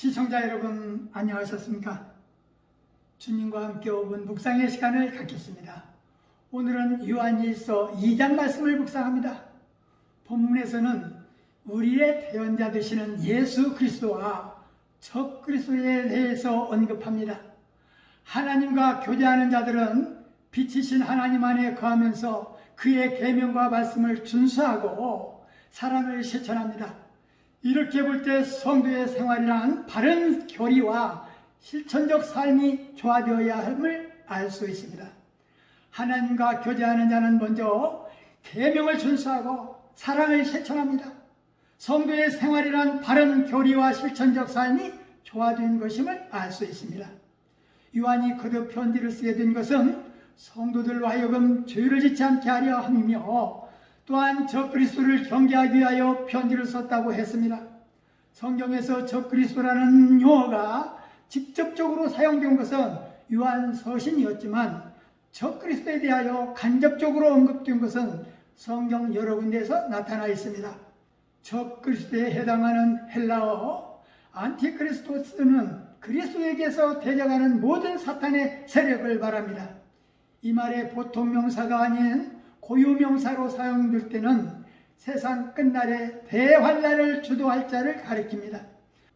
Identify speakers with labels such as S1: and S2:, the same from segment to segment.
S1: 시청자 여러분 안녕하셨습니까? 주님과 함께 5분 묵상의 시간을 갖겠습니다. 오늘은 요한일서 2장 말씀을 묵상합니다. 본문에서는 우리의 대언자 되시는 예수 그리스도와 적 그리스도에 대해서 언급합니다. 하나님과 교제하는 자들은 빛이신 하나님 안에 거하면서 그의 계명과 말씀을 준수하고 사랑을 실천합니다. 이렇게 볼 때 성도의 생활이란 바른 교리와 실천적 삶이 조화되어야 함을 알 수 있습니다. 하나님과 교제하는 자는 먼저 계명을 준수하고 사랑을 실천합니다. 성도의 생활이란 바른 교리와 실천적 삶이 조화된 것임을 알 수 있습니다. 요한이 거듭 편지를 쓰게 된 것은 성도들로 하여금 죄를 짓지 않게 하려 함이며 또한 적 그리스도를 경계하기 위하여 편지를 썼다고 했습니다. 성경에서 적 그리스도라는 용어가 직접적으로 사용된 것은 요한 서신이었지만 적 그리스도에 대하여 간접적으로 언급된 것은 성경 여러 군데에서 나타나 있습니다. 적 그리스도에 해당하는 헬라어 안티크리스토스는 그리스도에게서 대적하는 모든 사탄의 세력을 말합니다. 이 말의 보통 명사가 아닌 고유명사로 사용될 때는 세상 끝날에 대환란을 주도할 자를 가리킵니다.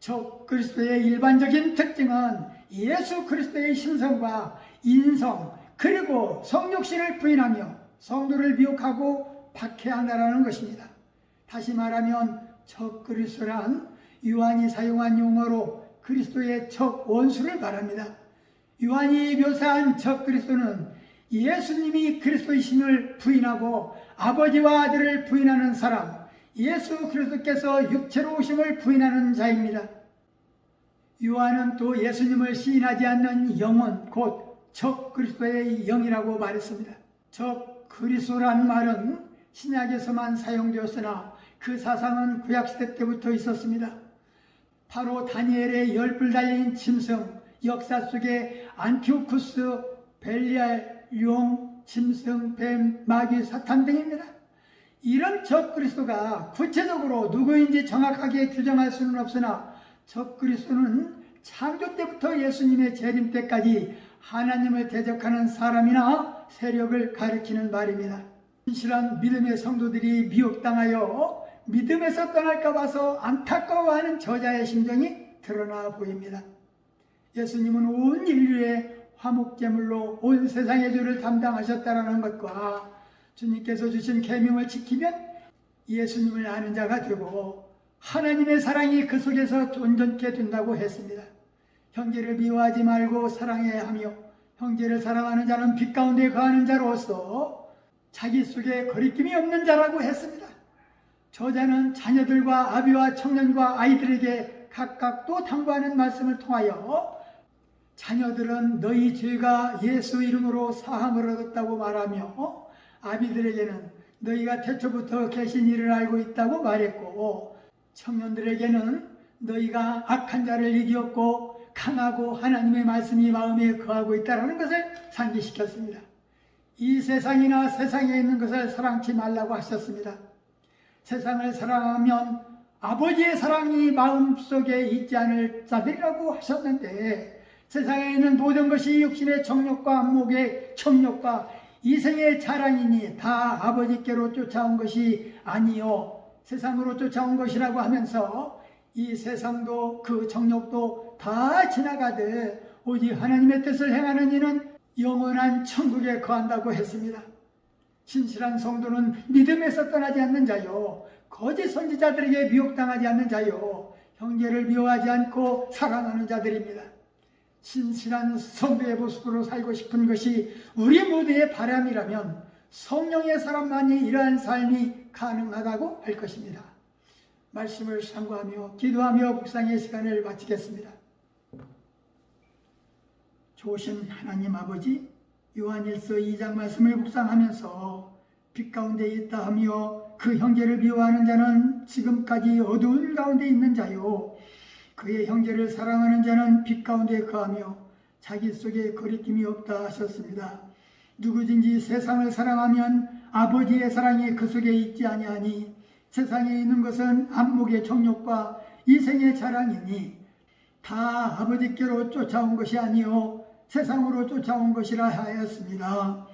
S1: 적 그리스도의 일반적인 특징은 예수 그리스도의 신성과 인성 그리고 성육신을 부인하며 성도를 미혹하고 박해한다는 것입니다. 다시 말하면 적 그리스도란 요한이 사용한 용어로 그리스도의 적 원수를 말합니다. 요한이 묘사한 적 그리스도는 예수님이 그리스도이심을 부인하고 아버지와 아들을 부인하는 사람, 예수 그리스도께서 육체로 오심을 부인하는 자입니다. 요한은 또 예수님을 시인하지 않는 영혼, 곧 적 그리스도의 영이라고 말했습니다. 적 그리스도란 말은 신약에서만 사용되었으나 그 사상은 구약시대 때부터 있었습니다. 바로 다니엘의 열불 달린 짐승, 역사 속에 안티오쿠스, 벨리알, 용, 짐승, 뱀, 마귀, 사탄 등입니다. 이런 적 그리스도가 구체적으로 누구인지 정확하게 규정할 수는 없으나 적 그리스도는 창조 때부터 예수님의 재림 때까지 하나님을 대적하는 사람이나 세력을 가리키는 말입니다. 진실한 믿음의 성도들이 미혹당하여 믿음에서 떠날까 봐서 안타까워하는 저자의 심정이 드러나 보입니다. 예수님은 온 인류의 화목제물로 온 세상의 죄를 담당하셨다는 것과 주님께서 주신 계명을 지키면 예수님을 아는 자가 되고 하나님의 사랑이 그 속에서 온전케 된다고 했습니다. 형제를 미워하지 말고 사랑해야 하며 형제를 사랑하는 자는 빛 가운데 거하는 자로서 자기 속에 거리낌이 없는 자라고 했습니다. 저자는 자녀들과 아비와 청년과 아이들에게 각각 또 당부하는 말씀을 통하여 자녀들은 너희 죄가 예수 이름으로 사함을 얻었다고 말하며 아비들에게는 너희가 태초부터 계신 일을 알고 있다고 말했고 청년들에게는 너희가 악한 자를 이기었고 강하고 하나님의 말씀이 마음에 거하고 있다는 것을 상기시켰습니다. 이 세상이나 세상에 있는 것을 사랑치 말라고 하셨습니다. 세상을 사랑하면 아버지의 사랑이 마음속에 있지 않을 자들이라고 하셨는데 세상에 있는 모든 것이 육신의 정욕과 안목의 정욕과 이생의 자랑이니 다 아버지께로 쫓아온 것이 아니요 세상으로 쫓아온 것이라고 하면서 이 세상도 그 정욕도 다 지나가되 오직 하나님의 뜻을 행하는 이는 영원한 천국에 거한다고 했습니다. 진실한 성도는 믿음에서 떠나지 않는 자요 거짓 선지자들에게 미혹당하지 않는 자요 형제를 미워하지 않고 사랑하는 자들입니다. 진실한 성도의 모습으로 살고 싶은 것이 우리 모두의 바람이라면 성령의 사람만이 이러한 삶이 가능하다고 할 것입니다. 말씀을 상고하며 기도하며 묵상의 시간을 마치겠습니다. 좋으신 하나님 아버지, 요한일서 2장 말씀을 묵상하면서 빛 가운데 있다 하며 그 형제를 미워하는 자는 지금까지 어두운 가운데 있는 자요 그의 형제를 사랑하는 자는 빛 가운데 거하며 자기 속에 거리낌이 없다 하셨습니다. 누구든지 세상을 사랑하면 아버지의 사랑이 그 속에 있지 아니하니 세상에 있는 것은 안목의 정욕과 이생의 자랑이니 다 아버지께로 쫓아온 것이 아니요 세상으로 쫓아온 것이라 하였습니다.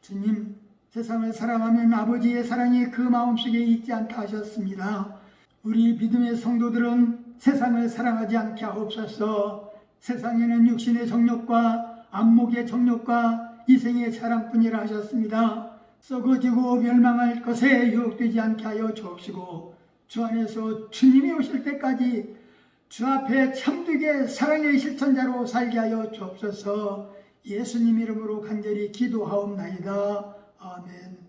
S1: 주님, 세상을 사랑하면 아버지의 사랑이 그 마음속에 있지 않다 하셨습니다. 우리 믿음의 성도들은 세상을 사랑하지 않게 하옵소서. 세상에는 육신의 정욕과 안목의 정욕과 이생의 사랑뿐이라 하셨습니다. 썩어지고 멸망할 것에 유혹되지 않게 하여 주옵시고 주 안에서 주님이 오실 때까지 주 앞에 참되게 사랑의 실천자로 살게 하여 주옵소서. 예수님 이름으로 간절히 기도하옵나이다. 아멘.